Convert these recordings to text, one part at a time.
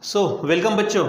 Welcome बच्चों।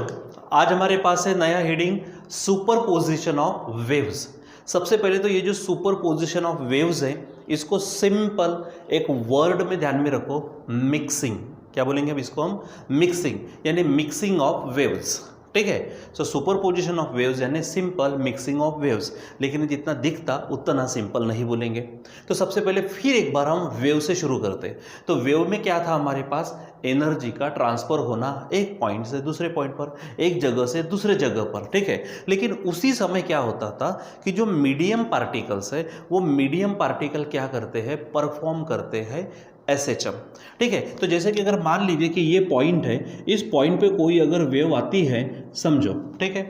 आज हमारे पास है नया हेडिंग सुपरपोजिशन ऑफ वेव्स। सबसे पहले तो ये जो सुपरपोजिशन ऑफ वेव्स है इसको सिंपल एक वर्ड में ध्यान में रखो, मिक्सिंग। क्या बोलेंगे अब इसको हम? मिक्सिंग, यानी मिक्सिंग ऑफ वेव्स। ठीक है। सो सुपरपोजिशन ऑफ वेव्स यानी सिंपल मिक्सिंग ऑफ वेव्स, लेकिन जितना दिखता उतना सिंपल नहीं बोलेंगे। तो सबसे पहले फिर एक बार हम वेव से शुरू करते हैं। तो वेव में क्या था हमारे पास? एनर्जी का ट्रांसफर होना एक पॉइंट से दूसरे पॉइंट पर, एक जगह से दूसरे जगह पर। ठीक है। लेकिन उसी समय क्या होता था कि जो मीडियम पार्टिकल्स है वो मीडियम पार्टिकल क्या करते हैं? परफॉर्म करते हैं एसएचएम। ठीक है। तो जैसे कि अगर मान लीजिए कि ये पॉइंट है, इस पॉइंट पे कोई अगर वेव आती है समझो, ठीक है,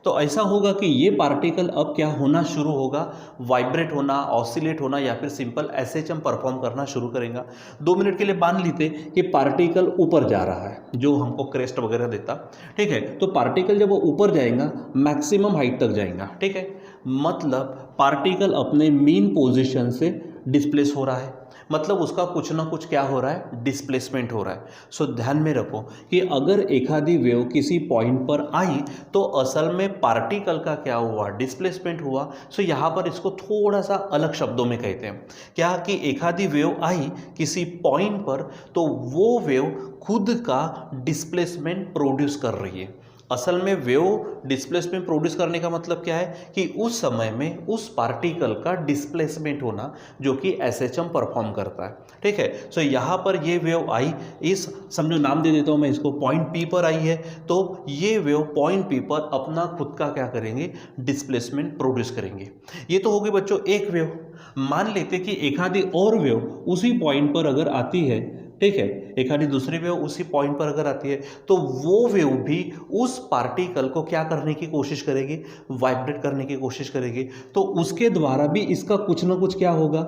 तो ऐसा होगा कि ये पार्टिकल अब क्या होना शुरू होगा? वाइब्रेट होना, ऑसिलेट होना, या फिर सिंपल एसएचएम परफॉर्म करना शुरू करेगा। 2 मिनट के लिए मान लेते कि पार्टिकल ऊपर जा रहा है, जो हमको क्रेस्ट वगैरह देता। ठीक है। तो पार्टिकल जब वो ऊपर जाएगा मैक्सिमम हाइट तक जाएगा। ठीक है। मतलब पार्टिकल अपने मीन पोजीशन से डिस्प्लेस हो रहा है, मतलब उसका कुछ ना कुछ क्या हो रहा है? डिस्प्लेसमेंट हो रहा है। सो ध्यान में रखो कि अगर एक आधी वेव किसी पॉइंट पर आई तो असल में पार्टिकल का क्या हुआ? डिस्प्लेसमेंट हुआ। सो यहाँ पर इसको थोड़ा सा अलग शब्दों में कहते हैं क्या, कि एक आधी वेव आई किसी पॉइंट पर तो वो वेव खुद का डिस्प्लेसमेंट प्रोड्यूस कर रही है। असल में वेव डिस्प्लेसमेंट प्रोड्यूस करने का मतलब क्या है कि उस समय में उस पार्टिकल का डिस्प्लेसमेंट होना, जो कि एसएचएम परफॉर्म करता है। ठीक है। सो यहाँ पर ये वेव आई, इस समझो नाम दे देता हूँ मैं इसको, पॉइंट पी पर आई है। तो ये वेव पॉइंट पी पर अपना खुद का क्या करेंगे? डिस्प्लेसमेंट प्रोड्यूस करेंगे। ये तो हो गई बच्चों एक वेव। मान लेते कि एक आधी और वेव उसी पॉइंट पर अगर आती है, ठीक है, एक आधी दूसरी वेव उसी पॉइंट पर अगर आती है तो वो वेव भी उस पार्टिकल को क्या करने की कोशिश करेगी? वाइब्रेट करने की कोशिश करेगी। तो उसके द्वारा भी इसका कुछ ना कुछ क्या होगा?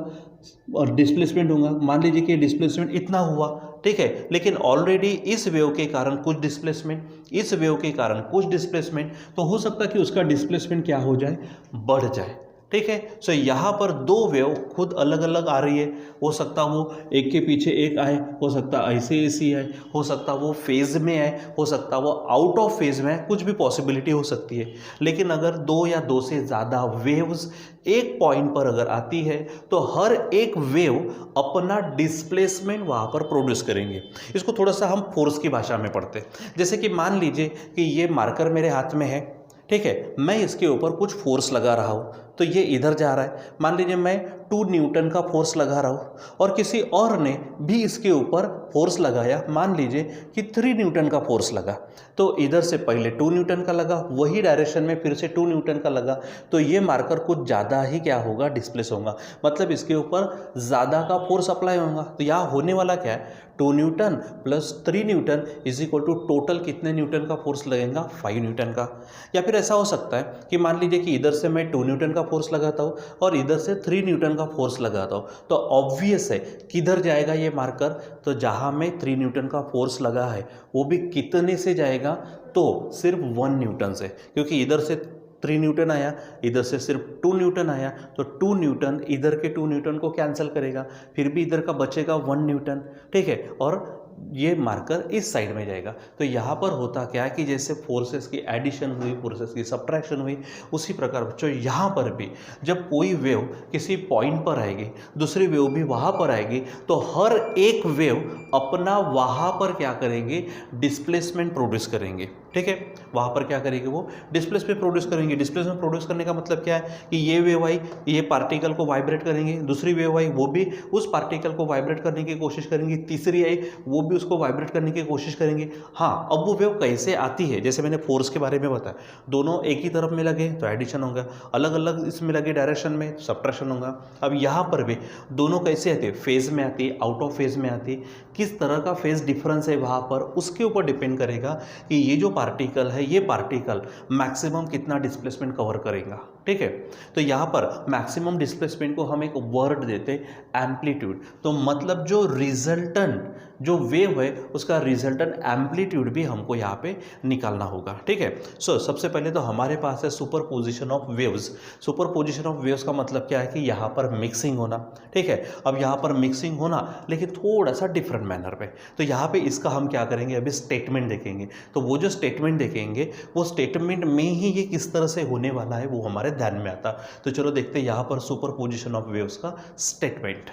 और डिस्प्लेसमेंट होगा। मान लीजिए कि डिस्प्लेसमेंट इतना हुआ, ठीक है, लेकिन ऑलरेडी इस वेव के कारण कुछ डिस्प्लेसमेंट, इस वेव के कारण कुछ डिस्प्लेसमेंट, तो हो सकता है कि उसका डिस्प्लेसमेंट क्या हो जाए? बढ़ जाए। ठीक है। सो यहाँ पर दो वेव खुद अलग अलग आ रही है। हो सकता वो एक के पीछे एक आए, हो सकता ऐसे ऐसी आए, हो सकता वो फेज में आए, हो सकता वो आउट ऑफ फेज में आए, कुछ भी पॉसिबिलिटी हो सकती है। लेकिन अगर दो या दो से ज़्यादा वेव्स एक पॉइंट पर अगर आती है तो हर एक वेव अपना डिस्प्लेसमेंट वहाँ पर प्रोड्यूस करेंगे। इसको थोड़ा सा हम फोर्स की भाषा में पढ़ते हैं। जैसे कि मान लीजिए कि ये मार्कर मेरे हाथ में है, ठीक है, मैं इसके ऊपर कुछ फोर्स लगा रहा हूँ तो ये इधर जा रहा है। मान लीजिए मैं 2 न्यूटन का फोर्स लगा रहा हूँ और किसी और ने भी इसके ऊपर फोर्स लगाया, मान लीजिए कि 3 न्यूटन का फोर्स लगा। तो इधर से पहले 2 न्यूटन का लगा, वही डायरेक्शन में फिर से 2 न्यूटन का लगा, तो ये मार्कर कुछ ज़्यादा ही क्या होगा? डिस्प्लेस होगा। मतलब इसके ऊपर ज़्यादा का फोर्स अप्लाई होगा। तो यहाँ होने वाला क्या है? 2 newton plus 3 newton is equal to total कितने न्यूटन का फोर्स लगेगा? 5 न्यूटन का। या फिर ऐसा हो सकता है कि मान लीजिए कि इधर से मैं 2 न्यूटन का फोर्स लगाता हूँ और इधर से 3 न्यूटन का फोर्स लगाता हूँ, तो ऑब्वियस है किधर जाएगा ये मार्कर? तो जहाँ में 3 न्यूटन का फोर्स लगा है वो भी कितने से जाएगा? तो सिर्फ 1 न्यूटन से, क्योंकि इधर से 3 न्यूटन आया, इधर से सिर्फ 2 न्यूटन आया, तो 2 न्यूटन इधर के 2 न्यूटन को कैंसिल करेगा, फिर भी इधर का बचेगा 1 न्यूटन। ठीक है। और ये मार्कर इस साइड में जाएगा। तो यहाँ पर होता क्या है कि जैसे फोर्सेस की एडिशन हुई, फोर्सेस की सब्ट्रैक्शन हुई, उसी प्रकार बच्चों यहाँ पर भी जब कोई वेव किसी पॉइंट पर आएगी, दूसरी वेव भी वहाँ पर आएगी, तो हर एक वेव अपना वहाँ पर क्या करेंगे? डिस्प्लेसमेंट प्रोड्यूस करेंगे। ठीक है। वहाँ पर क्या करेंगे? वो डिस्प्लेसमेंट प्रोड्यूस करेंगे। डिस्प्लेसमेंट प्रोड्यूस करने का मतलब क्या है कि ये वेव आई, ये पार्टिकल को वाइब्रेट करेंगे, दूसरी वेव आई, वो भी उस पार्टिकल को वाइब्रेट करने की कोशिश करेंगी, तीसरी आई, वो भी उसको वाइब्रेट करने की कोशिश करेंगे। हाँ, अब वो वेव कैसे आती है? जैसे मैंने फोर्स के बारे में बताया, दोनों एक ही तरफ में लगे तो एडिशन होगा, अलग अलग इसमें लगे डायरेक्शन में सब्ट्रैक्शन होगा। अब यहाँ पर भी दोनों कैसे आती है? फेज में आती है, आउट ऑफ फेज में आती है, किस तरह का फेज डिफरेंस है वहाँ पर, उसके ऊपर डिपेंड करेगा कि ये जो पार्टिकल है, ये पार्टिकल मैक्सिमम कितना डिस्प्लेसमेंट कवर करेगा। ठीक है। तो यहाँ पर मैक्सिमम डिस्प्लेसमेंट को हम एक वर्ड देते हैं एम्पलीट्यूड। तो मतलब जो रिजल्टेंट जो वेव है उसका रिजल्टेंट एम्पलीट्यूड भी हमको यहाँ पे निकालना होगा, ठीक है। सो सबसे पहले तो हमारे पास है superposition of waves. Superposition of waves का मतलब क्या है कि यहाँ पर मिक्सिंग होना, ठीक है। अब यहाँ पर मिक्सिंग होना लेकिन थोड़ा सा डिफरेंट मैनर पे। तो यहाँ पे इसका हम क्या करेंगे, अभी स्टेटमेंट देखेंगे। तो वो जो स्टेटमेंट देखेंगे वो स्टेटमेंट में ही ये किस तरह से होने वाला है वो हमारे ध्यान में आता। तो चलो देखते हैं यहाँ पर सुपरपोजिशन ऑफ वेव्स का स्टेटमेंट,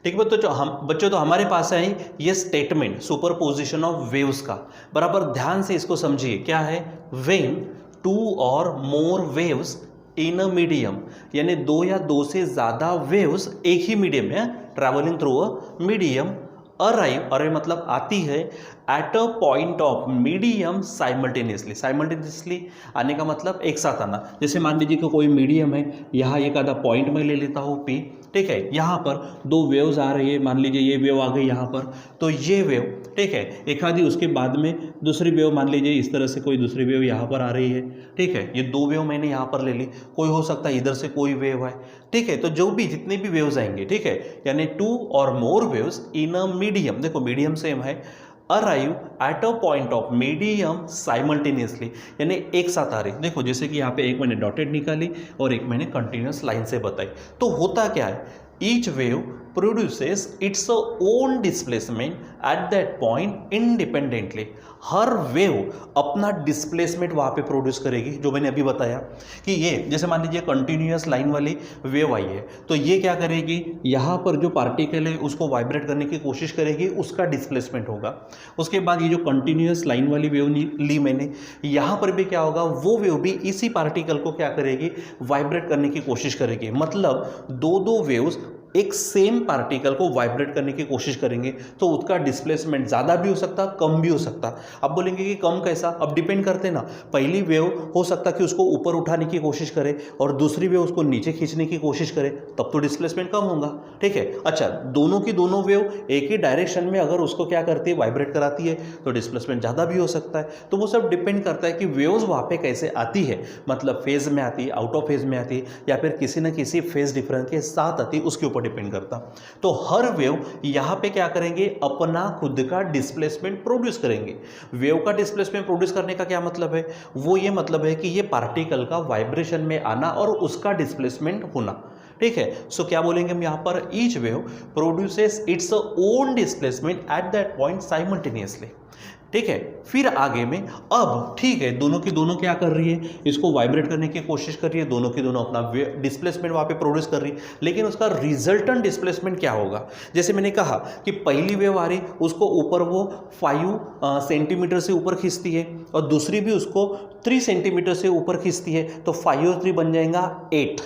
ठीक है। तो हम बच्चों तो हमारे पास है ये स्टेटमेंट सुपरपोजिशन ऑफ वेव्स का। बराबर ध्यान से इसको समझिए, क्या है, व्हेन 2 और मोर वेव्स इन अ मीडियम, यानी 2 या 2 से ज़्यादा वेव्स एक ही मीडियम में travelling through a medium arrive मतलब आती है at a point of medium simultaneously. Simultaneously आने का मतलब एक साथ आना। जैसे मान लीजिए कि कोई मीडियम है, यहाँ एक आधा पॉइंट में ले लेता हूँ P, ठीक है। यहाँ पर 2 वेव्स आ रही है, मान लीजिए ये वेव आ गई यहाँ पर, तो ये वेव, ठीक है, एक आधी उसके बाद में दूसरी वेव, मान लीजिए इस तरह से कोई दूसरी वेव यहाँ पर आ रही है, ठीक है। ये 2 वेव मैंने यहाँ पर ले ली, कोई हो सकता है इधर से कोई वेव है, ठीक है। तो जो भी जितने भी वेव्स आएंगे, ठीक है, यानी 2 और मोर वेव्स इन अ मीडियम, देखो मीडियम सेम है, arrive at a point of medium simultaneously, यानी एक साथ आ रही। देखो जैसे कि यहाँ पे एक मैंने डॉटेड निकाली और एक मैंने कंटिन्यूस लाइन से बताई। तो होता क्या है, each wave produces its own displacement at that point independently। Her wave अपना डिस्प्लेसमेंट वहाँ पे प्रोड्यूस करेगी, जो मैंने अभी बताया कि ये जैसे मान लीजिए कंटिन्यूअस लाइन वाली वेव आई है, तो ये क्या करेगी, यहाँ पर जो पार्टिकल है उसको वाइब्रेट करने की कोशिश करेगी, उसका डिस्प्लेसमेंट होगा। उसके बाद ये जो कंटिन्यूअस लाइन वाली वेव ली मैंने, यहाँ पर भी क्या होगा, वो वेव भी इसी पार्टिकल को क्या करेगी, वाइब्रेट करने की कोशिश करेगी। मतलब 2 वेव्स एक सेम पार्टिकल को वाइब्रेट करने की कोशिश करेंगे, तो उसका डिस्प्लेसमेंट ज़्यादा भी हो सकता, कम भी हो सकता। अब बोलेंगे कि कम कैसा, अब डिपेंड करते ना, पहली वेव हो सकता कि उसको ऊपर उठाने की कोशिश करे और दूसरी वेव उसको नीचे खींचने की कोशिश करे, तब तो डिस्प्लेसमेंट कम होगा, ठीक है। अच्छा, दोनों की दोनों वेव एक ही डायरेक्शन में अगर उसको क्या करती है, वाइब्रेट कराती है, तो डिस्प्लेसमेंट ज़्यादा भी हो सकता है। तो वो सब डिपेंड करता है कि वेव्स वहाँ पे कैसे आती है, मतलब फेज में आती है, आउट ऑफ फेज में आती है, या फिर किसी न किसी फेज डिफरेंस के साथ आती है, उसके ऊपर डिपेंड करता। तो हर वेव यहां पे क्या करेंगे, अपना खुद का डिस्प्लेसमेंट प्रोड्यूस करेंगे। वेव का डिस्प्लेसमेंट प्रोड्यूस करने का क्या मतलब है, वो ये मतलब है कि ये पार्टिकल का वाइब्रेशन में आना और उसका डिस्प्लेसमेंट होना, ठीक है। सो क्या बोलेंगे हम यहां पर, each wave produces its own displacement at that point simultaneously, ठीक है। फिर आगे में अब ठीक है, दोनों की दोनों क्या कर रही है, इसको वाइब्रेट करने की कोशिश कर रही है, दोनों की दोनों अपना डिस्प्लेसमेंट वहाँ पे प्रोड्यूस कर रही है, लेकिन उसका रिजल्टेंट डिस्प्लेसमेंट क्या होगा। जैसे मैंने कहा कि पहली वेव आ रही, उसको ऊपर वो 5 सेंटीमीटर से ऊपर खींचती है और दूसरी भी उसको 3 सेंटीमीटर से ऊपर खींचती है, तो 5 और 3 बन जाएगा 8।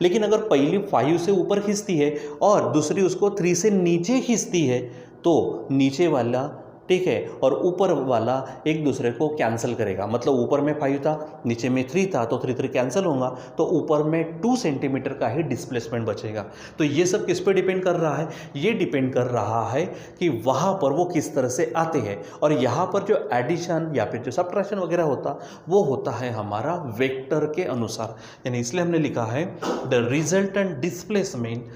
लेकिन अगर पहली 5 से ऊपर खींचती है और दूसरी उसको 3 से नीचे खींचती है, तो नीचे वाला, ठीक है, और ऊपर वाला एक दूसरे को कैंसिल करेगा। मतलब ऊपर में 5 था, नीचे में 3 था, तो 3 कैंसिल होगा, तो ऊपर में 2 सेंटीमीटर का ही डिस्प्लेसमेंट बचेगा। तो ये सब किस पे डिपेंड कर रहा है, ये डिपेंड कर रहा है कि वहाँ पर वो किस तरह से आते हैं। और यहाँ पर जो एडिशन या फिर जो सब्ट्रैक्शन वगैरह होता, वो होता है हमारा वेक्टर के अनुसार। यानी इसलिए हमने लिखा है the resultant displacement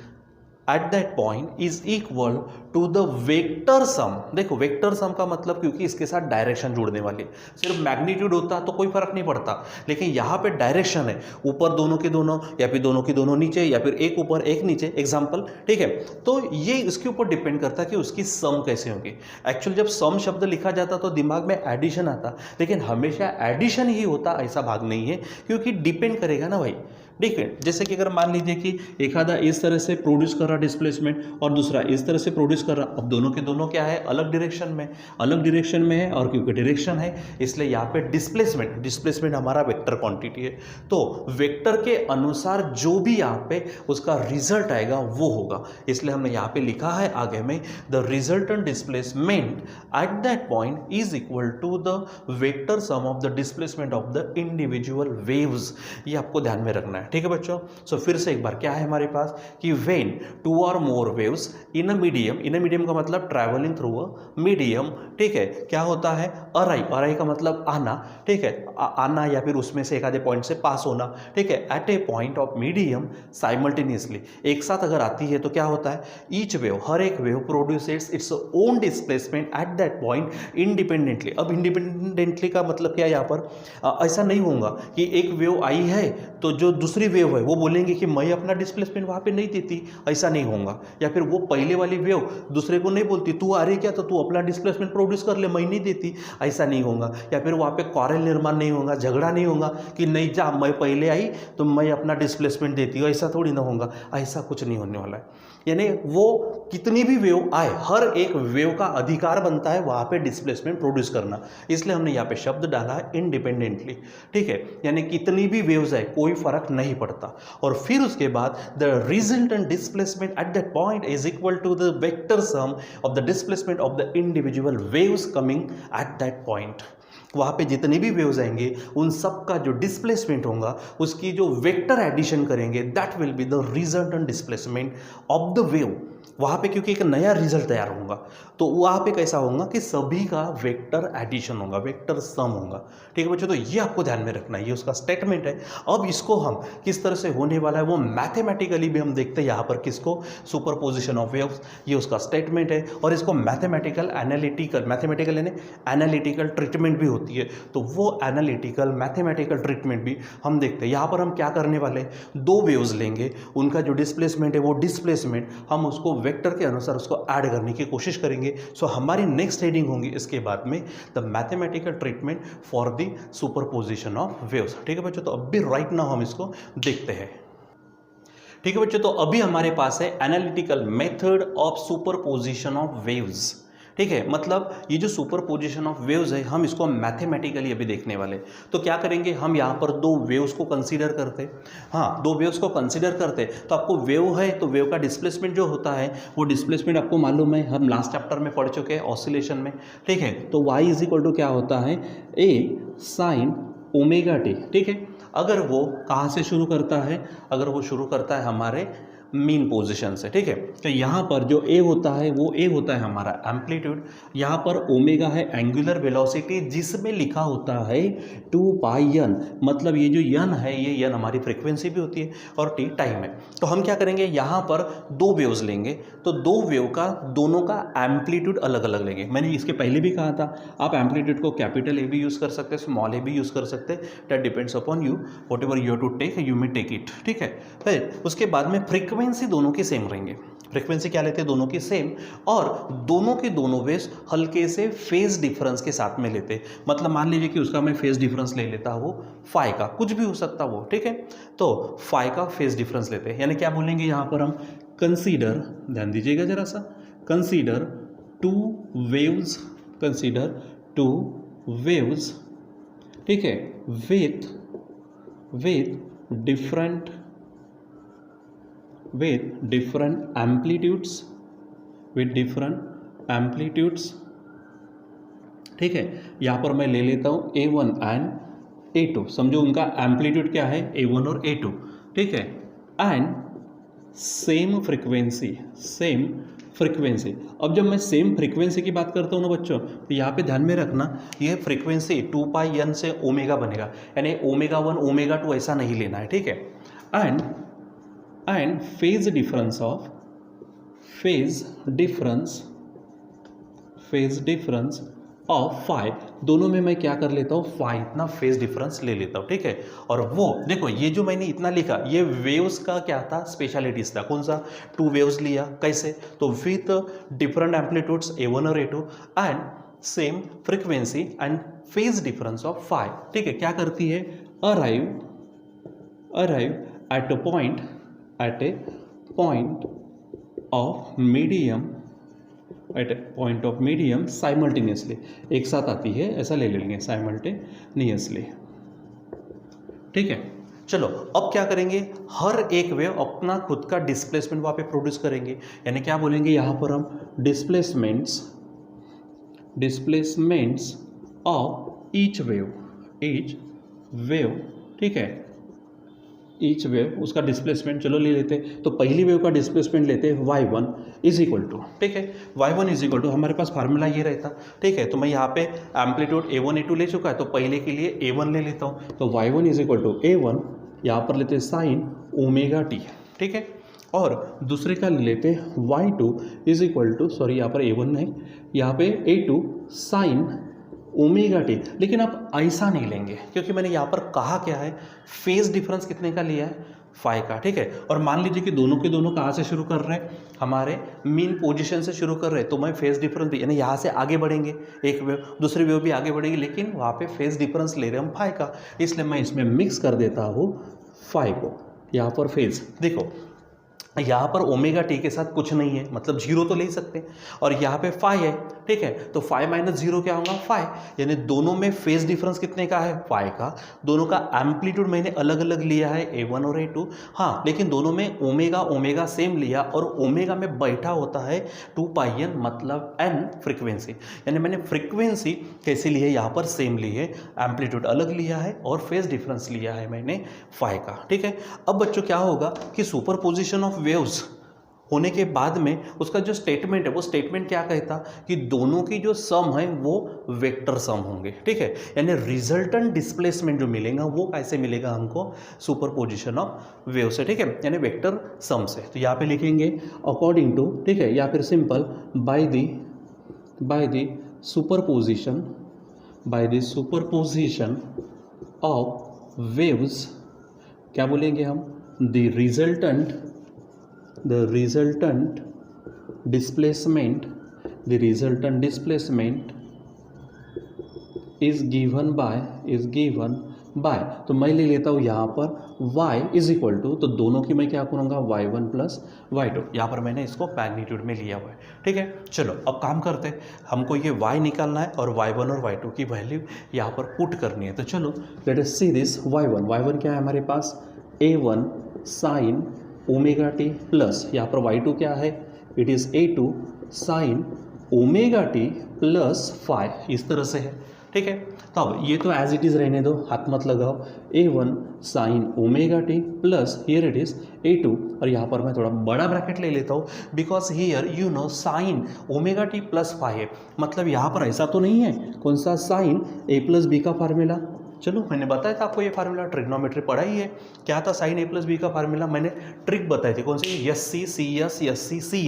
at that point is equal to the vector sum. देखो वेक्टर सम का मतलब, क्योंकि इसके साथ डायरेक्शन जुड़ने वाली, सिर्फ मैग्नीट्यूड होता तो कोई फर्क नहीं पड़ता, लेकिन यहाँ पे डायरेक्शन है, ऊपर दोनों के दोनों या फिर दोनों की दोनों नीचे या फिर एक ऊपर एक नीचे, एग्जाम्पल, ठीक है। तो ये इसके ऊपर डिपेंड करता है कि उसकी सम कैसे होगी। एक्चुअली जब सम शब्द लिखा जाता तो दिमाग में एडिशन आता, लेकिन हमेशा एडिशन ही होता ऐसा भाग नहीं है, क्योंकि डिपेंड करेगा ना भाई, ठीक है। जैसे कि अगर मान लीजिए कि एक आधा इस तरह से प्रोड्यूस कर रहा डिस्प्लेसमेंट और दूसरा इस तरह से प्रोड्यूस कर रहा, अब दोनों के दोनों क्या है, अलग डायरेक्शन में है, और क्योंकि डायरेक्शन है इसलिए यहाँ पे डिस्प्लेसमेंट हमारा वेक्टर क्वांटिटी है। तो वेक्टर के अनुसार जो भी यहाँ पे उसका रिजल्ट आएगा वो होगा, इसलिए हमने यहाँ पे लिखा है आगे में the resultant displacement at that point is equal to the vector sum of the displacement of the individual waves. ये आपको ध्यान में रखना है, ठीक है बच्चों। सो फिर से एक बार क्या है हमारे पास कि व्हेन टू और मोर वेव्स इन अ मीडियम का मतलब ट्रैवलिंग थ्रू अ मीडियम, ठीक है, क्या होता है अराइव का मतलब आना, ठीक है, आना या फिर उसमें से एक आधे पॉइंट से पास होना, ठीक है, at a point of medium simultaneously, एक साथ अगर आती है तो क्या होता है, ईच वेव, हर एक wave produces its own displacement at that point independently. अब इंडिपेंडेंटली का मतलब क्या है यहाँ पर, ऐसा नहीं होगा कि एक वेव आई है तो जो दूसरी वेव है वो बोलेंगे कि मैं अपना डिस्प्लेसमेंट वहाँ पे नहीं देती, ऐसा नहीं होगा। या फिर वो पहले वाली वेव दूसरे को नहीं बोलती तू आ रही क्या तो तू अपना डिस्प्लेसमेंट प्रोड्यूस कर ले, मैं नहीं देती, ऐसा नहीं होगा। या फिर वहाँ पे कॉरेल निर्माण नहीं होगा, झगड़ा नहीं होगा कि नहीं जा मैं पहले आई तो मैं अपना डिस्प्लेसमेंट देती हूँ, ऐसा थोड़ी ना होगा, ऐसा कुछ नहीं होने वाला है। यानी वो कितनी भी वेव आए, हर एक वेव का अधिकार बनता है वहाँ पे डिस्प्लेसमेंट प्रोड्यूस करना, इसलिए हमने यहाँ पे शब्द डाला है इंडिपेंडेंटली, ठीक है, यानी कितनी भी वेव्स है कोई फर्क नहीं पड़ता। और फिर उसके बाद the resultant displacement at that point is equal to the vector sum of the displacement of the individual waves coming at that point. वहाँ पे जितने भी वेव्स आएंगे उन सब का जो डिस्प्लेसमेंट होगा उसकी जो वेक्टर एडिशन करेंगे that will be the resultant displacement of the wave. वहाँ पे क्योंकि एक नया रिजल्ट तैयार होगा तो वहाँ पे कैसा होगा कि सभी का वेक्टर एडिशन होगा, वेक्टर सम होगा, ठीक है बच्चों। तो ये आपको ध्यान में रखना है, ये उसका स्टेटमेंट है। अब इसको हम किस तरह से होने वाला है वो मैथमेटिकली भी हम देखते हैं यहाँ पर, किसको, सुपरपोजिशन ऑफ वेव्स, ये उसका स्टेटमेंट है। और इसको मैथमेटिकल यानी एनालिटिकल ट्रीटमेंट भी होती है, तो वो एनालिटिकल मैथमेटिकल ट्रीटमेंट भी हम देखते हैं। यहाँ पर हम क्या करने वाले हैं, दो वेव्स लेंगे, उनका जो डिस्प्लेसमेंट है वो डिस्प्लेसमेंट हम उसको वेक्टर के अनुसार उसको ऐड करने की कोशिश करेंगे। सो हमारी नेक्स्ट हेडिंग होंगी इसके बाद में the mathematical treatment for the superposition of waves, ठीक है बच्चों। तो अब भी राइट नाउ हम इसको देखते हैं, ठीक है बच्चों। तो अभी हमारे पास है analytical method of superposition of waves, ठीक है, मतलब ये जो सुपरपोजिशन ऑफ वेव्स है हम इसको मैथमेटिकली अभी देखने वाले। तो क्या करेंगे, हम यहाँ पर दो वेव्स को कंसीडर करते, हाँ दो वेव्स को कंसीडर करते, तो आपको वेव है तो वेव का डिस्प्लेसमेंट जो होता है वो डिस्प्लेसमेंट आपको मालूम है, हम लास्ट चैप्टर में पढ़ चुके हैं ऑसिलेशन में, ठीक है। तो y इज इक्वल टू क्या होता है, ए साइन ओमेगा टी, ठीक है। अगर वो कहाँ से शुरू करता है, अगर वो शुरू करता है हमारे मीन पोजीशन से, ठीक है। तो यहाँ पर जो ए होता है वो ए होता है हमारा एम्पलीट्यूड, यहाँ पर ओमेगा है एंगुलर वेलोसिटी जिसमें लिखा होता है 2 पाई n, मतलब ये जो n है ये n हमारी फ्रीक्वेंसी भी होती है और t टाइम है। तो हम क्या करेंगे, यहाँ पर दो वेव्स लेंगे, तो दो वेव का दोनों का एम्पलीट्यूड अलग अलग लेंगे। मैंने इसके पहले भी कहा था आप एम्पलीट्यूड को कैपिटल ए भी यूज़ कर सकते हैं, स्मॉल ए भी यूज़ कर सकते हैं, that depends upon you, whatever you to take you may take it, ठीक है। फिर उसके बाद में फ्रीक्वेंसी दोनों की सेम रहेंगे, फ्रीक्वेंसी क्या लेते हैं दोनों की सेम, और दोनों के दोनों वेव्स हल्के से फेज डिफरेंस के साथ में लेते हैं। मतलब मान लीजिए कि उसका मैं फेज डिफरेंस ले लेता हूँ फाई का, कुछ भी हो सकता वो, ठीक है। तो फाई का फेज डिफरेंस लेते हैं, यानी क्या बोलेंगे यहाँ पर हम, कंसीडर, ध्यान दीजिएगा जरा सा, consider two waves, consider two waves, ठीक है, विथ different amplitudes, ठीक है। यहाँ पर मैं ले लेता हूँ A1 एंड A2, समझो उनका एम्पलीट्यूड क्या है A1 और A2, ठीक है, एंड सेम फ्रीक्वेंसी। अब जब मैं सेम फ्रीक्वेंसी की बात करता हूँ ना बच्चों, तो यहाँ पे ध्यान में रखना ये फ्रीक्वेंसी 2 पाई n से ओमेगा बनेगा, यानी ओमेगा 1 ओमेगा 2 ऐसा नहीं लेना है, ठीक है। And phase difference of phi, दोनों में मैं क्या कर लेता हूँ, फाई इतना फेज डिफरेंस ले लेता हूँ, ठीक है। और वो देखो ये जो मैंने इतना लिखा ये वेव्स का क्या था, स्पेशलिटीज था, कौन सा, टू वेव्स लिया, कैसे, तो विथ डिफरेंट एम्पलीट्यूड्स A1 और A2 and same frequency and phase difference of phi, ठीक है। क्या करती है, arrive at a point of medium simultaneously, एक साथ आती है ऐसा ले लेंगे साइमल्टेनियसली, ठीक है। चलो अब क्या करेंगे, हर एक वेव अपना खुद का डिस्प्लेसमेंट वहाँ पे प्रोड्यूस करेंगे, यानी क्या बोलेंगे यहाँ पर हम, डिस्प्लेसमेंट्स ऑफ ईच वेव, ठीक है, ईच वेव, उसका डिस्प्लेसमेंट चलो ले लेते हैं। तो पहली वेव का डिस्प्लेसमेंट लेते हैं y1 इज इक्वल टू, ठीक है, y1 इज इक्वल टू हमारे पास फार्मूला ये रहता, ठीक है। तो मैं यहाँ पे एम्पलीट्यूड a1 a2 ले चुका है, तो पहले के लिए a1 ले लेता हूँ। तो y1 is equal to a1, यहाँ पर लेते हैं साइन ओमेगा टी, ठीक है। और दूसरे का ले लेते हैं y2 is equal to, sorry यहाँ पर a1 नहीं, यहाँ पे a2 साइन ओमेगा टी। लेकिन आप ऐसा नहीं लेंगे, क्योंकि मैंने यहाँ पर कहा क्या है, फेज डिफरेंस कितने का लिया है, फाई का, ठीक है। और मान लीजिए कि दोनों के दोनों कहाँ से शुरू कर रहे हैं, हमारे मीन पोजीशन से शुरू कर रहे हैं, तो मैं फेज डिफरेंस भी, यानी यहाँ से आगे बढ़ेंगे, एक वेव दूसरी वेव भी आगे बढ़ेगी, लेकिन वहाँ पे फेज डिफरेंस ले रहे हैं हम फाई का, इसलिए मैं इसमें मिक्स कर देता हूँ फाई को। यहाँ पर फेज देखो, यहाँ पर ओमेगा टी के साथ कुछ नहीं है, मतलब जीरो तो ले सकते हैं, और यहाँ पे फाई है, ठीक है। तो फाई माइनस जीरो क्या होगा, फाई, यानी दोनों में फेज डिफरेंस कितने का है, फाई का। दोनों का एम्पलीट्यूड मैंने अलग अलग लिया है, a1 और a2, हाँ, लेकिन दोनों में ओमेगा ओमेगा सेम लिया, और ओमेगा में बैठा होता है 2πn, मतलब n फ्रीक्वेंसी, यानी मैंने फ्रीक्वेंसी कैसे ली है, यहाँ पर सेम ली है, एम्पलीट्यूड अलग लिया है, और फेज डिफरेंस लिया है मैंने फाई का, ठीक है। अब बच्चों क्या होगा कि सुपरपोजिशन ऑफ वेव्स होने के बाद में उसका जो स्टेटमेंट है, वो स्टेटमेंट क्या कहता कि दोनों की जो सम है वो वेक्टर सम होंगे, ठीक है। यानी रिजल्टेंट डिस्प्लेसमेंट जो मिलेगा वो कैसे मिलेगा हमको, सुपरपोजिशन ऑफ वेव से, ठीक है, यानी वेक्टर सम से। तो यहाँ पे लिखेंगे अकॉर्डिंग टू, ठीक है, या फिर simple by the superposition of waves, क्या बोलेंगे हम, the resultant displacement is given by, तो मैं ले लेता हूँ यहाँ पर y इज इक्वल टू, तो दोनों की मैं क्या करूँगा, y1 प्लस y2, यहाँ पर मैंने इसको मैग्नीट्यूड में लिया हुआ है, ठीक है। चलो अब काम करते हैं, हमको ये y निकालना है और y1 और y2 की वैल्यू यहाँ पर पुट करनी है। तो चलो let us see this y1 क्या है हमारे पास, a1 sine omega t plus, यहाँ पर y2 क्या है, it is a2 sine omega t plus phi, इस तरह से है, ठीक है। तो अब ये तो एज इट इज़ रहने दो, हाथ मत लगाओ, a1 sine omega t plus here it is a2, और यहाँ पर मैं थोड़ा बड़ा ब्रैकेट ले लेता हूँ, because here you know sine omega t plus phi है, मतलब यहाँ पर ऐसा तो नहीं है, कौन सा, साइन a प्लस बी का फार्मूला, चलो मैंने बताया था आपको ये फार्मूला, ट्रिग्नोमेट्री पढ़ा ही है, क्या था, साइन a प्लस बी का फार्मूला, मैंने ट्रिक बताई थी, कौन सी, एस सी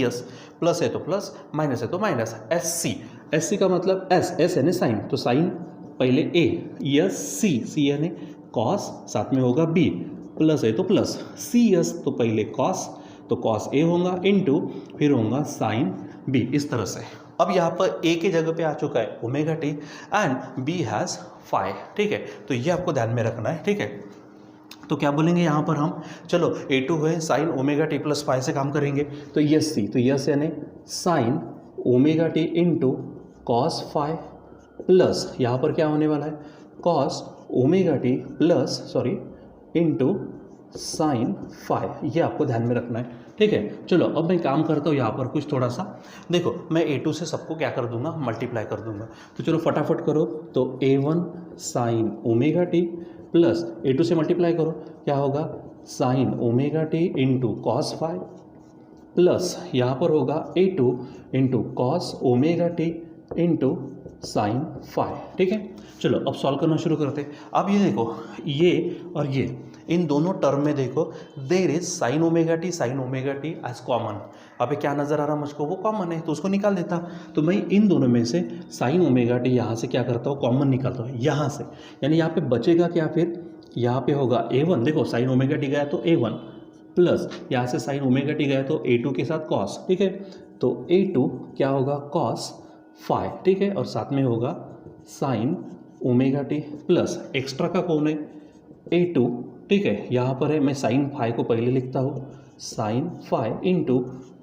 एस, प्लस है तो प्लस, माइनस है तो माइनस, एस सी का मतलब एस यानी साइन, तो साइन पहले ए, एस सी यानी कॉस, साथ में होगा बी, प्लस है तो प्लस, सी एस तो पहले कॉस, तो कॉस ए होगा इनटू फिर होगा साइन बी, इस तरह से। अब यहाँ पर ए के जगह पे आ चुका है omega t and B has phi, ठीक है, तो ये आपको ध्यान में रखना है, ठीक है। तो क्या बोलेंगे यहाँ पर हम, चलो a2 है sine omega t plus phi से काम करेंगे, तो यस सी, तो यस यानी sine omega t into cos phi plus, यहाँ पर क्या होने वाला है, cos omega t plus sorry into sine phi, ये आपको ध्यान में रखना है, ठीक है। चलो अब मैं काम करता हूँ यहाँ पर कुछ थोड़ा सा, देखो मैं a2 से सबको क्या कर दूंगा, मल्टीप्लाई कर दूंगा, तो चलो फटाफट करो, तो a1 sine omega t plus a2 से मल्टीप्लाई करो, क्या होगा, sine omega t into cos phi plus यहाँ पर होगा a2 into cos omega t into sine phi, ठीक है। चलो अब सॉल्व करना शुरू करते हैं। अब ये देखो, ये और ये, इन दोनों टर्म में देखो there is sine omega t as common, अबे क्या नज़र आ रहा मुझको, वो कॉमन है, तो उसको निकाल देता। तो मैं इन दोनों में से साइन ओमेगा टी यहाँ से क्या करता हूँ, कॉमन निकालता हूँ यहाँ से, यानी यहाँ पे बचेगा क्या, फिर यहाँ पे होगा a1, देखो साइन ओमेगा टी गया तो a1 प्लस यहाँ से साइन ओमेगा टी गया तो a2 के साथ कॉस, ठीक है, तो a2 क्या होगा, कॉस फाई, ठीक है, और साथ में होगा sine omega t plus extra का कौन है, a2, ठीक है, यहाँ पर है, मैं साइन फाई को पहले लिखता हूँ, sine phi into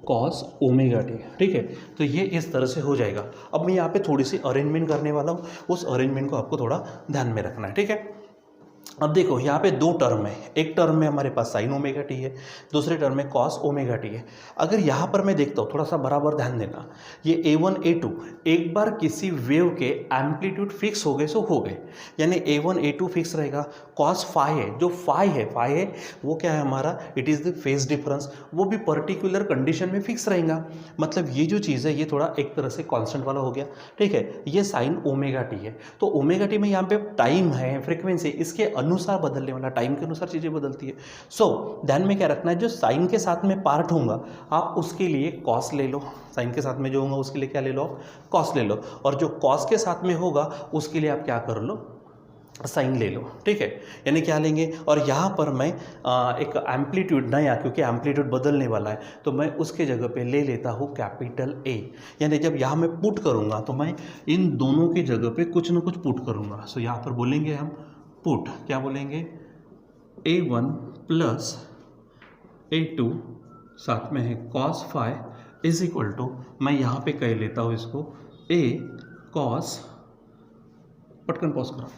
cos omega t, ठीक है। तो ये इस तरह से हो जाएगा। अब मैं यहाँ पे थोड़ी सी अरेंजमेंट करने वाला हूँ, उस अरेंजमेंट को आपको थोड़ा ध्यान में रखना है, ठीक है। अब देखो यहाँ पे दो टर्म है, एक टर्म में हमारे पास साइन ओमेगा टी है, दूसरे टर्म में कॉस ओमेगा टी है। अगर यहाँ पर मैं देखता हूँ, थोड़ा सा बराबर ध्यान देना, ये A1 A2 एक बार किसी वेव के एम्पलीट्यूड फिक्स हो गए सो हो गए, यानी A1 A2 फिक्स रहेगा। कॉस फाई है, जो फाई है वो क्या है हमारा, it is the phase difference, वो भी पर्टिकुलर कंडीशन में फिक्स रहेगा। मतलब ये जो चीज़ है ये थोड़ा एक तरह से कॉन्स्टेंट वाला हो गया, ठीक है। ये साइन ओमेगा टी है, तो ओमेगा टी में यहाँ पे टाइम है, फ्रिक्वेंसी, इसके अनुसार बदलने वाला, टाइम के अनुसार चीज़ें बदलती है। सो ध्यान में क्या रखना है, जो साइन के साथ में पार्ट होगा आप उसके लिए कॉस ले लो, साइन के साथ में जो होगा उसके लिए क्या ले लो, कॉस ले लो, और जो कॉस के साथ में होगा उसके लिए आप क्या कर लो, साइन ले लो, ठीक है। यानी क्या लेंगे, और यहाँ पर मैं एक एम्पलीट्यूड नया, क्योंकि एम्पलीट्यूड बदलने वाला है तो मैं उसके जगह पे ले लेता हूँ कैपिटल ए। यानी जब यहाँ मैं पुट करूँगा तो मैं इन दोनों की जगह पे कुछ ना कुछ पुट करूँगा। सो यहाँ पर बोलेंगे हम पुट, क्या बोलेंगे, A1 प्लस A2 साथ में है cos phi is equal to, मैं यहाँ पे कह लेता हूँ इसको A कॉस, पटकन पॉज करो।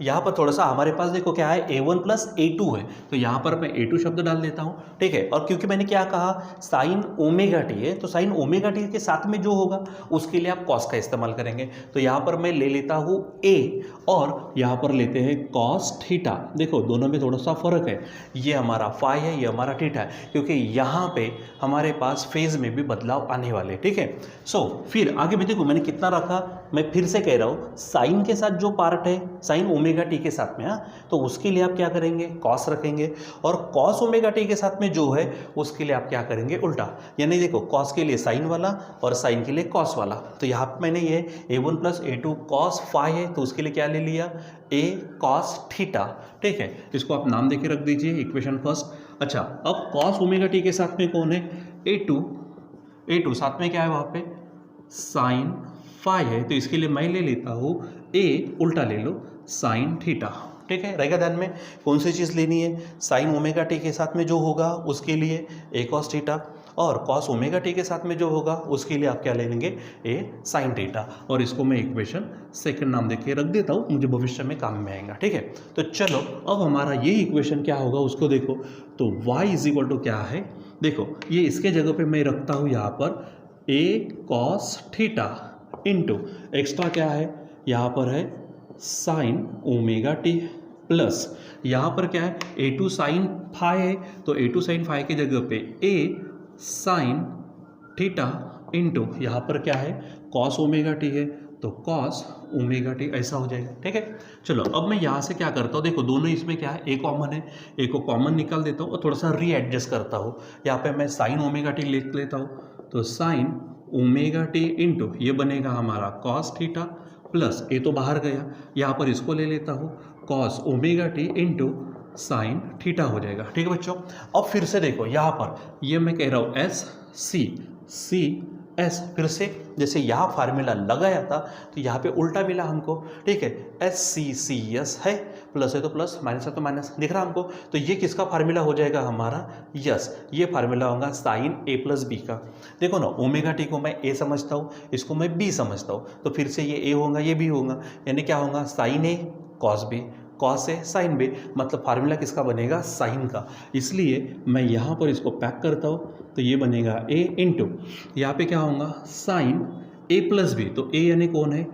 यहाँ पर थोड़ा सा हमारे पास देखो क्या है, A1 प्लस A2 है, तो यहाँ पर मैं A2 शब्द डाल देता हूँ, ठीक है। और क्योंकि मैंने क्या कहा, साइन ओमेगा टी है, तो साइन ओमेगा टी के साथ में जो होगा उसके लिए आप कॉस का इस्तेमाल करेंगे। तो यहाँ पर मैं ले लेता हूँ A, और यहाँ पर लेते हैं कॉस थीटा। देखो दोनों में थोड़ा सा फर्क है, ये हमारा फाई है, ये हमारा थीटा है, क्योंकि यहाँ पे हमारे पास फेज में भी बदलाव आने वाले, ठीक है। सो फिर आगे भी देखो मैंने कितना रखा, मैं फिर से कह रहा हूँ, साइन के साथ जो पार्ट है साइन ओमेगा टी के साथ में, तो उसके लिए आप क्या करेंगे, कॉस रखेंगे, और कॉस ओमेगा टी के साथ में जो है उसके लिए आप क्या करेंगे, उल्टा। यानी देखो कॉस के लिए साइन वाला और साइन के लिए कॉस वाला, तो यहाँ पर मैंने ये A1 plus A2 cos phi है, तो उसके लिए क्या ले लिया, A कॉस थीटा, ठीक है। इसको आप नाम देके रख दीजिए, इक्वेशन फर्स्ट। अच्छा, अब कॉस ओमेगा टी के साथ में कौन है, A2 साथ में क्या है वहाँ पे, साइन फाई है, तो इसके लिए मैं ले लेता हूँ A, उल्टा ले लो, साइन थीटा, ठीक है। रहेगा ध्यान में कौन सी चीज़ लेनी है, साइन ओमेगा टी के साथ में जो होगा उसके लिए A कॉस थीटा, और कॉस ओमेगा टी के साथ में जो होगा उसके लिए आप क्या ले लेंगे, A साइन थीटा। और इसको मैं इक्वेशन सेकंड नाम देके रख देता हूँ, मुझे भविष्य में काम में आएगा, ठीक है। तो चलो अब हमारा ये इक्वेशन क्या होगा उसको देखो, तो y इज इक्वल टू क्या है, देखो ये इसके जगह पे मैं रखता हूँ यहाँ पर A cos theta into extra क्या है, यहाँ पर है साइन ओमेगा टी, प्लस यहाँ पर क्या है, A2 साइन फाई है, तो A2 साइन फाई की जगह पे A साइन थीटा इंटू यहाँ पर क्या है, कॉस ओमेगा टी है, तो कॉस ओमेगा टी, ऐसा हो जाएगा, ठीक है। चलो अब मैं यहाँ से क्या करता हूँ, देखो दोनों इसमें क्या है, A कॉमन है, A को कॉमन निकाल देता हूँ और थोड़ा सा रीएडजस्ट करता हूँ। यहाँ पे मैं साइन ओमेगा टी लिख लेता हूँ, तो साइन ओमेगा टी इंटू ये बनेगा हमारा कॉस थीटा, प्लस ए तो बाहर गया, यहाँ पर इसको ले लेता हूँ, cos omega t into sine theta हो जाएगा, ठीक है बच्चों। अब फिर से देखो यहाँ पर ये मैं कह रहा हूँ एस सी एस, फिर से जैसे यहाँ फार्मूला लगाया था तो यहाँ पे उल्टा मिला हमको, ठीक है। SCCS है, प्लस है तो प्लस, माइनस है तो माइनस, दिख रहा हमको। तो ये किसका फार्मूला हो जाएगा हमारा, यस, ये फार्मूला होगा साइन A प्लस बी का। देखो ना, ओमेगा टी को मैं A समझता हूँ, इसको मैं B समझता हूँ, तो फिर से ये A होगा, ये B होगा, यानी क्या होगा, sine A cos B, cos है साइन बी, मतलब फार्मूला किसका बनेगा, साइन का। इसलिए मैं यहाँ पर इसको पैक करता हूँ, तो ये बनेगा A इंटू यहाँ पे क्या होगा, साइन A प्लस बी, तो A यानी कौन है,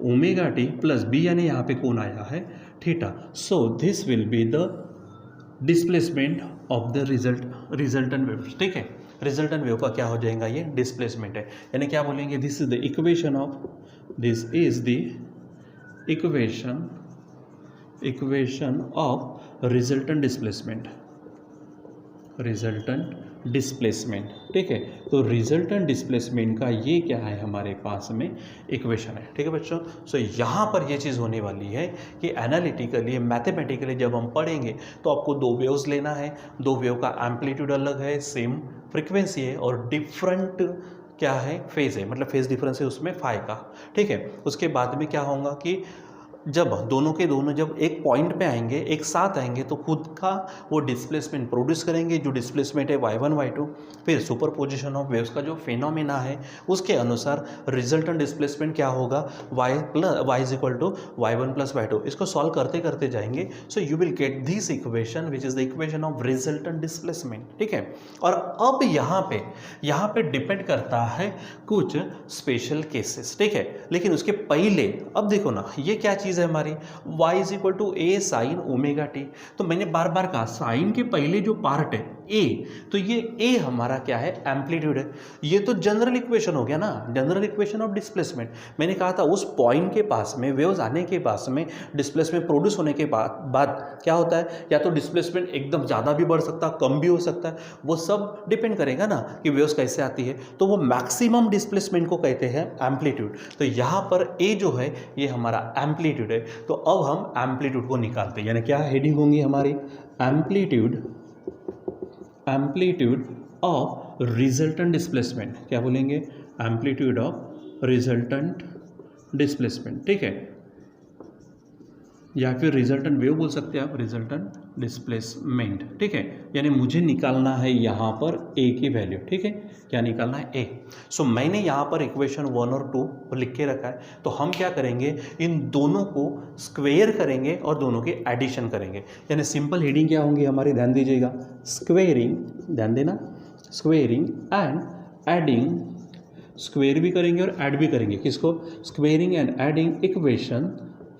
ओमेगा टी, प्लस B यानी यहाँ पे कौन आया है, theta. So this will be the displacement of the resultant wave, ठीक है। रिजल्टेंट वेव का क्या हो जाएगा, ये डिस्प्लेसमेंट है, यानी क्या बोलेंगे, this is the equation of, this is the equation of resultant displacement, ठीक है। तो रिजल्टेंट डिस्प्लेसमेंट का ये क्या है हमारे पास में इक्वेशन है, ठीक है बच्चों। सो यहाँ पर ये चीज़ होने वाली है कि एनालिटिकली मैथमेटिकली जब हम पढ़ेंगे तो आपको दो वेव्स लेना है, दो वेव का एम्पलीट्यूड अलग है, सेम फ्रिक्वेंसी है और डिफरेंट क्या है, फेज है, मतलब फेज डिफरेंस है उसमें फाई का, ठीक है। उसके बाद में क्या होगा कि जब दोनों के दोनों जब एक पॉइंट पे आएंगे, एक साथ आएंगे, तो खुद का वो डिस्प्लेसमेंट प्रोड्यूस करेंगे, जो डिस्प्लेसमेंट है y1 y2। फिर सुपरपोजिशन ऑफ वेव्स का जो फिनोमेना है उसके अनुसार रिजल्टेंट डिस्प्लेसमेंट क्या होगा, y is equal to y1 plus y2। इसको सॉल्व करते करते जाएंगे, so you will get this equation which is the equation of resultant displacement, ठीक है। और अब यहाँ पे डिपेंड करता है कुछ स्पेशल केसेस, ठीक है। लेकिन उसके पहले अब देखो ना, ये क्या चीज़ है हमारी, y is equal to A sine omega t. तो मैंने बार बार कहा साइन के पहले जो पार्ट है a, तो ये a हमारा क्या है, एम्पलीट्यूड है। ये तो जनरल इक्वेशन हो गया ना, जनरल इक्वेशन ऑफ डिस्प्लेसमेंट। मैंने कहा था उस पॉइंट के पास में वेव्स आने के पास में डिस्प्लेसमेंट प्रोड्यूस होने के बाद क्या होता है, या तो डिस्प्लेसमेंट एकदम ज़्यादा भी बढ़ सकता है, कम भी हो सकता है, वो सब डिपेंड करेगा ना कि वेव्स कैसे आती है। तो वो मैक्सिमम डिस्प्लेसमेंट को कहते हैं एम्पलीट्यूड। तो यहाँ पर a जो है ये हमारा एम्पलीट्यूड है। तो अब हम एम्पलीट्यूड को निकालते हैं, यानी क्या हेडिंग होंगी हमारी, एम्पलीट्यूड ऑफ रिजल्टेंट डिस्प्लेसमेंट। क्या बोलेंगे, एम्पलीट्यूड ऑफ रिजल्टेंट डिस्प्लेसमेंट, ठीक है, या फिर रिजल्टेंट वेव बोल सकते हैं आप, रिजल्टेंट डिस्प्लेसमेंट, ठीक है। यानी मुझे निकालना है यहाँ पर a की वैल्यू, ठीक है। क्या निकालना है, a। सो मैंने यहाँ पर इक्वेशन 1 और 2 लिख के रखा है। तो हम क्या करेंगे, इन दोनों को स्क्वेयर करेंगे और दोनों की एडिशन करेंगे। यानी सिंपल हेडिंग क्या होंगी हमारी, ध्यान दीजिएगा, स्क्वेयरिंग, ध्यान देना, स्क्वेयरिंग एंड एडिंग, स्क्वेयर भी करेंगे और ऐड भी करेंगे। किसको, squaring and adding equation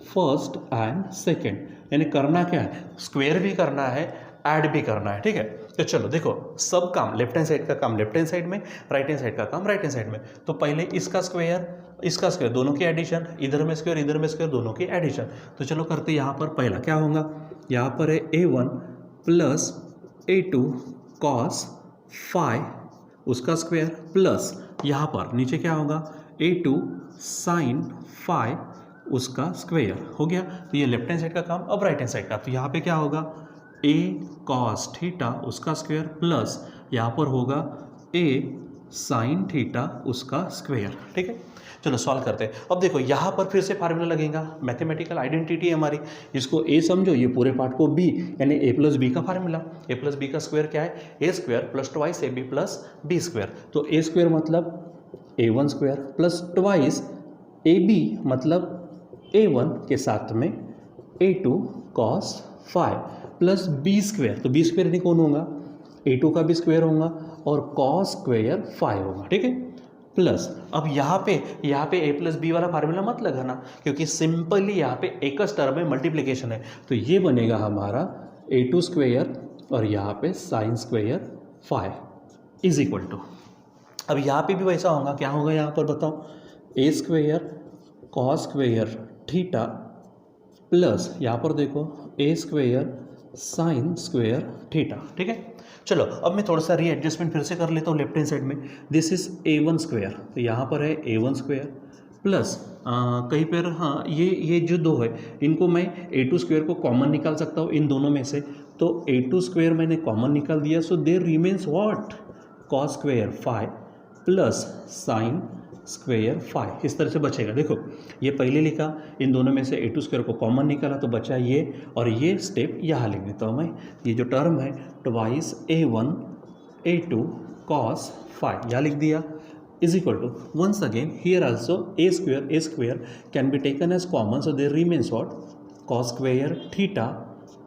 first and second. यानी करना क्या है, स्क्वेयर भी करना है, ऐड भी करना है, ठीक है। तो चलो देखो, सब काम लेफ्ट हैंड साइड का काम लेफ्ट हैंड साइड में, राइट हैंड साइड का काम राइट हैंड साइड में। तो पहले इसका स्क्वेयर दोनों की एडिशन, इधर में स्क्वेयर दोनों की एडिशन। तो चलो करते यहाँ पर पहला क्या होगा, यहाँ पर है a1 plus a2 cos phi उसका स्क्वेयर, प्लस यहाँ पर नीचे क्या होगा, a2 साइन फाई उसका स्क्वेयर हो गया। तो ये लेफ्ट हैंड साइड का काम। अब राइट हैंड साइड का, तो यहाँ पे क्या होगा, a कॉस थीटा उसका स्क्वेयर, प्लस यहाँ पर होगा a साइन थीटा उसका स्क्वेयर, ठीक है। चलो सॉल्व करते हैं। अब देखो यहाँ पर फिर से फार्मूला लगेगा, मैथमेटिकल आइडेंटिटी है हमारी, इसको a समझो, ये पूरे पार्ट को b, यानी a प्लस बी का फार्मूला। a प्लस बी का स्क्वायर क्या है, a square plus twice ab plus b square. तो a स्क्वायर मतलब a1 square plus twice ab मतलब a1 के साथ में a2 cos phi plus b square. तो b स्क्वायर नहीं कौन होगा, a2 का भी स्क्वायर होगा और कॉस स्क्वायर फाई होगा, ठीक है। प्लस अब यहाँ पे a प्लस बी वाला फार्मूला मत लगाना, क्योंकि सिंपली यहाँ पे एक टर्म में मल्टीप्लिकेशन है। तो ये बनेगा हमारा a2 स्क्वायर और यहाँ पे sine square phi is equal to, अब यहाँ पे भी वैसा होगा, क्या होगा यहाँ पर बताओ, a square cos square theta plus यहाँ पर देखो a square sine square theta, ठीक है। चलो अब मैं थोड़ा सा रीएडजस्टमेंट फिर से कर लेता हूँ लेफ्ट हैंड साइड में। दिस इज a1 स्क्वायर, तो यहाँ पर है a1 स्क्वायर प्लस कहीं पर, हाँ ये जो दो है इनको मैं a2 स्क्वायर को कॉमन निकाल सकता हूँ इन दोनों में से। तो a2 स्क्वायर मैंने कॉमन निकाल दिया, so there remains what, cos square phi plus sine square phi, इस तरह से बचेगा। देखो ये पहले लिखा, इन दोनों में से a2 स्क्वायर को कॉमन निकाला तो बचा ये, और ये स्टेप यहाँ लिख देता हूँ मैं। ये जो टर्म है twice a1 a2 cos phi यहाँ लिख दिया, is equal to once again here also a square can be taken as common, so there remains what, cos square theta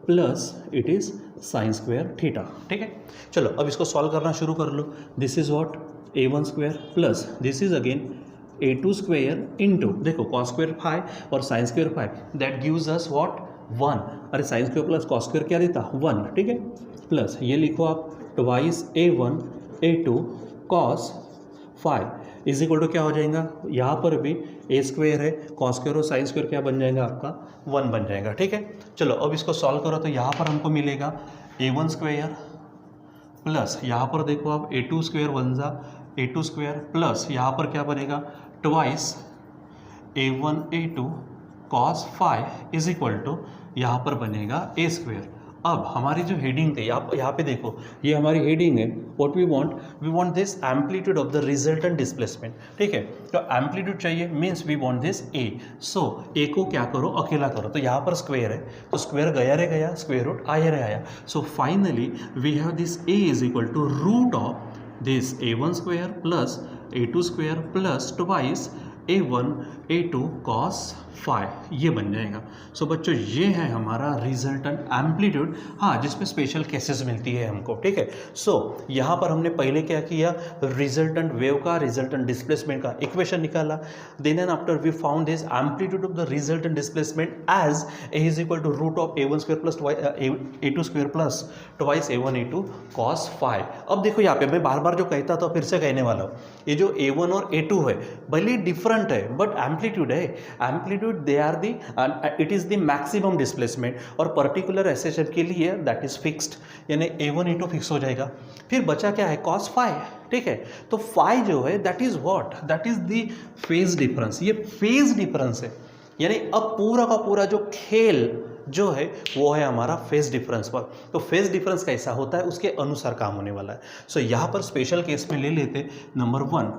plus it is sine square theta, ठीक है। चलो अब इसको solve करना शुरू कर लो। This is what, a1 square plus this is again a2 square into, देखो कॉस स्क्वायर फाई और sine square phi, that gives us what 1। अरे sine square plus cos square क्या देता 1, ठीक है। प्लस ये लिखो आप twice a1 a2 cos phi is equal to क्या हो जाएगा, यहाँ पर भी a स्क्वायर है, कॉस स्क्वायर और साइन स्क्वायर क्या बन जाएगा आपका 1 बन जाएगा, ठीक है। चलो अब इसको सॉल्व करो, तो यहाँ पर हमको मिलेगा a1 स्क्वायर प्लस यहाँ पर देखो आप a2 स्क्वायर बन जा a2 स्क्वायर प्लस यहाँ पर क्या बनेगा twice a1 a2 cos phi is equal to यहाँ पर बनेगा a स्क्वायर अब हमारी जो हेडिंग थी, आप यहाँ पे देखो, ये हमारी हेडिंग है। What we want this amplitude of the resultant displacement, ठीक है। तो एम्पलीट्यूड चाहिए, means we want this A. So A को क्या करो, अकेला करो। तो यहाँ पर स्क्वायर है, तो स्क्वायर गया रे गया, स्क्वायर रूट आया रे आया। So finally we have this A is equal to root of this a1 square plus a2 square plus twice a1 a2 cos phi, ये बन जाएगा। सो बच्चों ये है हमारा रिजल्टेंट एम्पलीट्यूड, हाँ, जिसमें स्पेशल केसेस मिलती है हमको, ठीक है। सो यहाँ पर हमने पहले क्या किया, रिजल्टेंट वेव का, रिजल्टेंट डिस्प्लेसमेंट का इक्वेशन निकाला। Then and after we found this amplitude of the resultant displacement as A is equal to root of a1 square plus a2 square plus twice a1 a2 cos phi. अब देखो यहाँ पे मैं बार बार जो कहता था फिर से कहने वाला हूँ, ये जो a1 और a2 है भले डिफरेंट है बट एम्पलीट्यूड है। Amplitude they are the, it is the maximum displacement, और पर्टिकुलर एसेशन के लिए दैट इज फिक्स्ड, यानी a1 a2 फिक्स हो जाएगा। फिर बचा क्या है, cos फाई, ठीक है। तो फाई जो है that is what, that is the phase difference, ये फेज डिफरेंस है। यानी अब पूरा का पूरा जो खेल जो है वो है हमारा फेज डिफरेंस पर। तो फेज डिफरेंस कैसा होता है उसके अनुसार काम होने वाला है। सो यहाँ पर स्पेशल केस में ले लेते नंबर 1,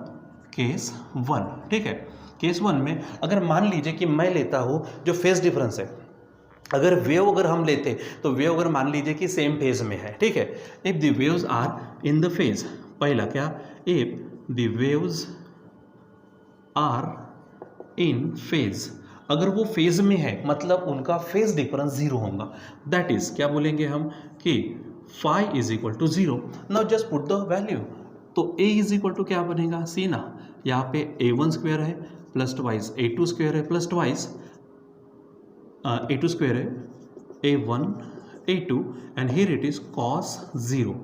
केस 1, ठीक है। केस 1 में अगर मान लीजिए कि मैं लेता हूँ जो फेज डिफरेंस है, अगर वेव अगर हम लेते तो वेव अगर मान लीजिए कि सेम फेज में है, ठीक है। If the waves are in the phase, पहला क्या, if the waves are in phase, अगर वो फेज में है मतलब उनका फेज डिफरेंस 0 होगा। दैट इज क्या बोलेंगे हम कि phi is equal to 0। Now just put the value, तो ए इज इक्वल टू क्या बनेगा, सी ना, यहाँ पे a1 स्क्वायर है प्लस ट्वाइस a2 स्क्वायर है प्लस ट्वाइस a2 स्क्वायर है a1 a2 and here it is cos 0।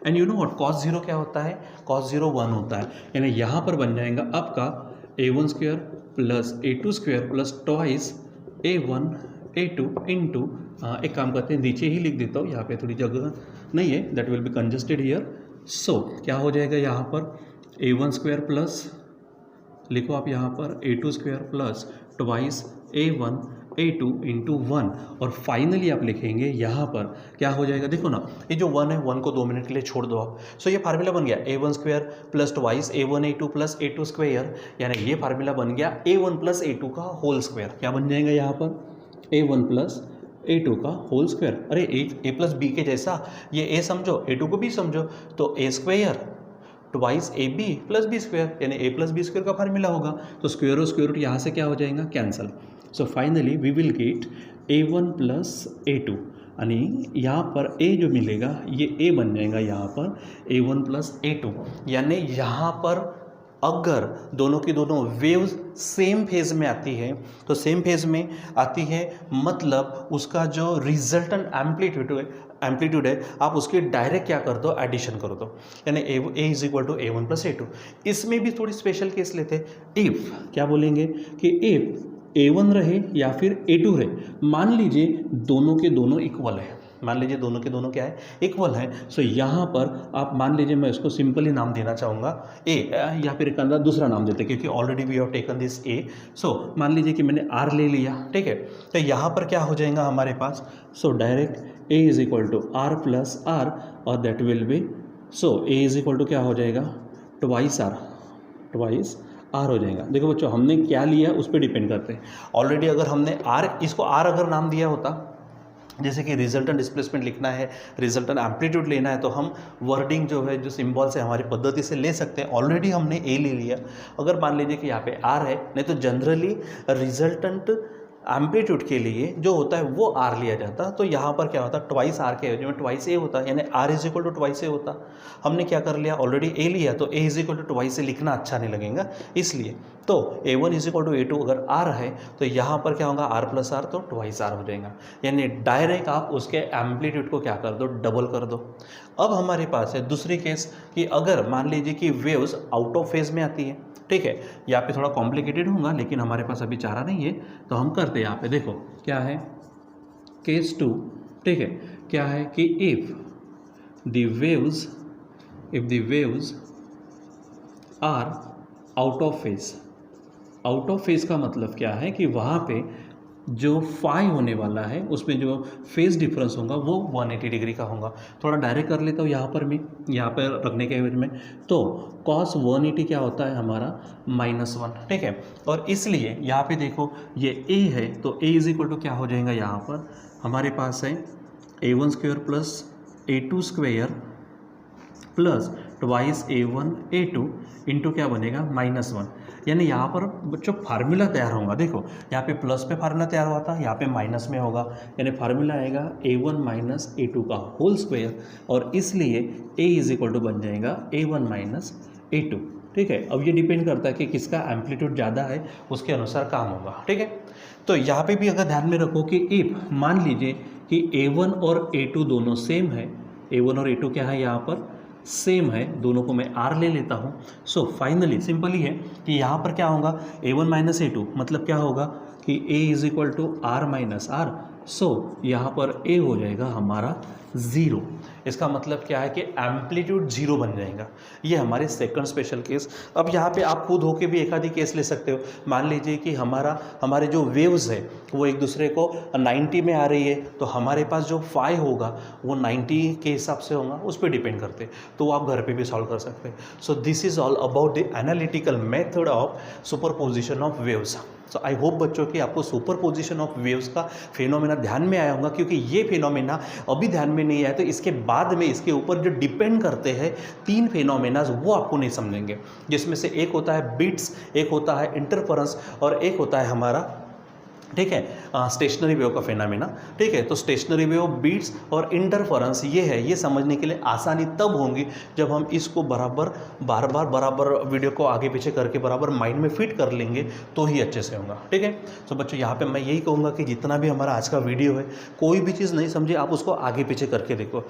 And you know what, cos 0 क्या होता है, cos 0 1 होता है। यानी यहाँ पर बन जाएगा आपका a1 square plus a2 square plus twice a1 a2 into, एक काम करते हैं नीचे ही लिख देता हूँ, यहाँ पे थोड़ी जगह नहीं है, that will be congested here. So क्या हो जाएगा यहाँ पर a1 स्क्वायर प्लस, लिखो आप यहाँ पर a2 square plus twice a1 a2 into 1, और फाइनली आप लिखेंगे यहाँ पर क्या हो जाएगा, देखो ना, ये जो 1 है 1 को 2 मिनट के लिए छोड़ दो आप। सो ये फार्मूला बन गया a1 square plus twice a1 a2 plus a2 square, यानी ये फार्मूला बन गया a1 प्लस a2 का होल स्क्वायर। क्या बन जाएगा यहाँ पर, a1 प्लस a2 का होल स्क्वायर। अरे a प्लस बी के जैसा, ये a समझो a2 को भी समझो, तो a square twice A B plus B square, यानी ए प्लस बी स्क्वायर का फार्मूला होगा। तो स्क्वायर और स्क्वायर रूट यहाँ से क्या हो जाएगा, cancel. So finally we will get a1 plus a2, यानी यहाँ पर a जो मिलेगा ये a बन जाएगा यहाँ पर a1 प्लस a2। यानी यहाँ पर अगर दोनों की दोनों वेव्स सेम फेज में आती है, तो सेम फेज में आती है मतलब उसका जो रिजल्टेंट एम्पलीट्यूड है आप उसके डायरेक्ट क्या कर दो, एडिशन कर दो, यानी A is equal to a1 plus a2। इसमें भी थोड़ी स्पेशल केस लेते, इफ क्या बोलेंगे कि इफ a1 रहे या फिर a2 रहे, मान लीजिए दोनों के दोनों इक्वल है, मान लीजिए दोनों के दोनों क्या है, इक्वल है। सो यहाँ पर आप मान लीजिए, मैं इसको सिंपली नाम देना चाहूँगा ए, या फिर एक अंदर दूसरा नाम देते क्योंकि already we have taken this A. So मान लीजिए कि मैंने आर ले लिया, ठीक है। तो यहाँ पर क्या हो जाएगा हमारे पास, so direct A is equal to R plus R, और that will be, so A is equal to क्या हो जाएगा, ट्वाइस आर हो जाएगा। देखो बच्चों हमने क्या लिया उस पर डिपेंड करते हैं। ऑलरेडी अगर हमने आर, इसको आर अगर नाम दिया होता, जैसे कि रिजल्टेंट डिस्प्लेसमेंट लिखना है, रिजल्टेंट एम्पलीट्यूड लेना है, तो हम वर्डिंग जो है, जो सिंबल से हमारी पद्धति से ले सकते हैं। ऑलरेडी हमने ए ले लिया, अगर मान लीजिए कि यहाँ पे आर है, नहीं तो जनरली रिजल्टेंट एम्पलीट्यूड के लिए जो होता है वो आर लिया जाता। तो यहाँ पर क्या होता है, ट्वाइस आर के में ट्वाइस ए होता, यानी R is equal to twice A होता। हमने क्या कर लिया, ऑलरेडी ए लिया, तो A is equal to twice A लिखना अच्छा नहीं लगेगा, इसलिए तो a1 is equal to a2 अगर आर है तो यहाँ पर क्या होगा, आर प्लस आर, तो ट्वाइस आर हो जाएगा। यानी डायरेक्ट आप उसके एम्पलीट्यूड को क्या कर दो, डबल कर दो। अब हमारे पास है दूसरी केस कि अगर मान लीजिए कि वेव्स आउट ऑफ फेज में आती है, ठीक है। यहाँ पे थोड़ा कॉम्प्लिकेटेड होगा लेकिन हमारे पास अभी चारा नहीं है, तो हम करते हैं। यहाँ पे देखो क्या है, केस 2, ठीक है। क्या है कि if the waves are out of phase, out of phase का मतलब क्या है कि वहाँ पे जो फाई होने वाला है उसमें जो फेज डिफरेंस होगा वो 180 डिग्री का होगा। थोड़ा डायरेक्ट कर लेता हूँ यहाँ पर भी, यहाँ पर रखने के एवज में, तो cos 180 क्या होता है हमारा -1, ठीक है। और इसलिए यहाँ पे देखो ये a है, तो a इज इक्वल टू क्या हो जाएगा, यहाँ पर हमारे पास है a1 square plus a2 square plus twice a1 a2 into क्या बनेगा -1। यानी यहाँ पर बच्चों फार्मूला तैयार होगा, देखो यहाँ पे प्लस पे फार्मूला तैयार हुआ था, यहाँ पे माइनस में होगा, यानी फार्मूला आएगा a1 माइनस a2 का होल स्क्वायर, और इसलिए a इज इक्वल टू बन जाएगा a1 माइनस a2, ठीक है। अब ये डिपेंड करता है कि किसका एम्पलीट्यूड ज़्यादा है, उसके अनुसार काम होगा, ठीक है। तो यहाँ पे भी अगर ध्यान में रखो कि इफ मान लीजिए कि a1 और a2 दोनों सेम है, a1 और a2 क्या है यहाँ पर सेम है, दोनों को मैं r ले लेता हूँ। सो फाइनली सिंपल ही है कि यहाँ पर क्या होगा, a1 माइनस a2 मतलब क्या होगा कि a is equal to r minus r। सो यहाँ पर a हो जाएगा हमारा 0। इसका मतलब क्या है कि एम्पलीट्यूड 0 बन जाएगा। ये हमारे सेकंड स्पेशल केस। अब यहाँ पे आप खुद होके भी एक आधी केस ले सकते हो। मान लीजिए कि हमारे जो वेव्स है वो एक दूसरे को 90 में आ रही है, तो हमारे पास जो फाई होगा वो 90 के हिसाब से होगा, उस पर डिपेंड करते, तो आप घर पे भी सॉल्व कर सकते हैं। So this is all about the analytical method of superposition of waves. So I hope बच्चों कि आपको सुपरपोजिशन ऑफ वेव्स का फिनोमेना ध्यान में आया होगा, क्योंकि ये फिनोमेना अभी ध्यान में नहीं आया तो इसके बाद में इसके ऊपर जो डिपेंड करते हैं 3 फिनोमेनाज वो आपको नहीं समझेंगे, जिसमें से एक होता है बीट्स, एक होता है इंटरफेरेंस और एक होता है हमारा, ठीक है, स्टेशनरी वेव का फिनोमेना, ठीक है। तो स्टेशनरी वेव, बीट्स और इंटरफेरेंस ये है, ये समझने के लिए आसानी तब होगी जब हम इसको बराबर वीडियो को आगे पीछे करके बराबर माइंड में फिट कर लेंगे, तो ही अच्छे से होगा, ठीक है। तो बच्चों यहाँ पे मैं यही कहूँगा कि जितना भी हमारा आज का वीडियो है, कोई भी चीज़ नहीं समझे आप उसको आगे पीछे करके देखो।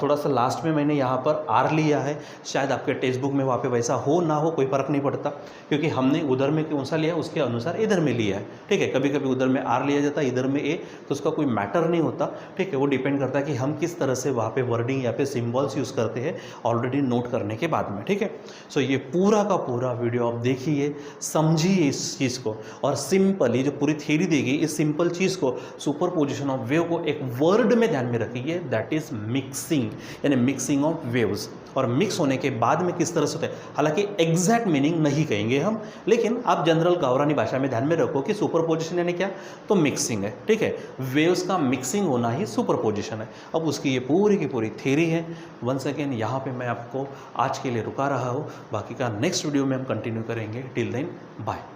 थोड़ा सा लास्ट में मैंने यहाँ पर आर लिया है, शायद आपके टेक्स्ट बुक में वहाँ पे वैसा हो ना हो, कोई फ़र्क नहीं पड़ता, क्योंकि हमने उधर में कौन सा लिया उसके अनुसार इधर में लिया है, ठीक है। कभी कभी उधर में आर लिया जाता है, इधर में ए, तो उसका कोई मैटर नहीं होता, ठीक है। वो डिपेंड करता है कि हम किस तरह से वहाँ पे वर्डिंग या पे सिंबल्स यूज़ करते हैं ऑलरेडी नोट करने के बाद में, ठीक है। सो ये पूरा का पूरा वीडियो आप देखिए, समझिए इस चीज़ को, और सिंपल ये जो पूरी थ्योरी देगी इस सिंपल चीज़ को, सुपरपोजिशन ऑफ वेव को एक वर्ड में ध्यान में रखिए, दैट इज मिक्सिंग, यानी मिक्सिंग ऑफ वेव्स। और मिक्स होने के बाद में किस तरह से होता है, हालांकि एग्जैक्ट मीनिंग नहीं कहेंगे हम, लेकिन आप जनरल गावरानी भाषा में ध्यान में रखो कि सुपरपोजिशन यानी क्या, तो मिक्सिंग है, ठीक है। वेव्स का मिक्सिंग होना ही सुपरपोजिशन है। अब उसकी ये पूरी की पूरी थ्योरी है। वंस अगेन यहाँ पे मैं आपको आज के लिए रुका रहा हूँ, बाकी का नेक्स्ट वीडियो में हम कंटिन्यू करेंगे। Till then bye.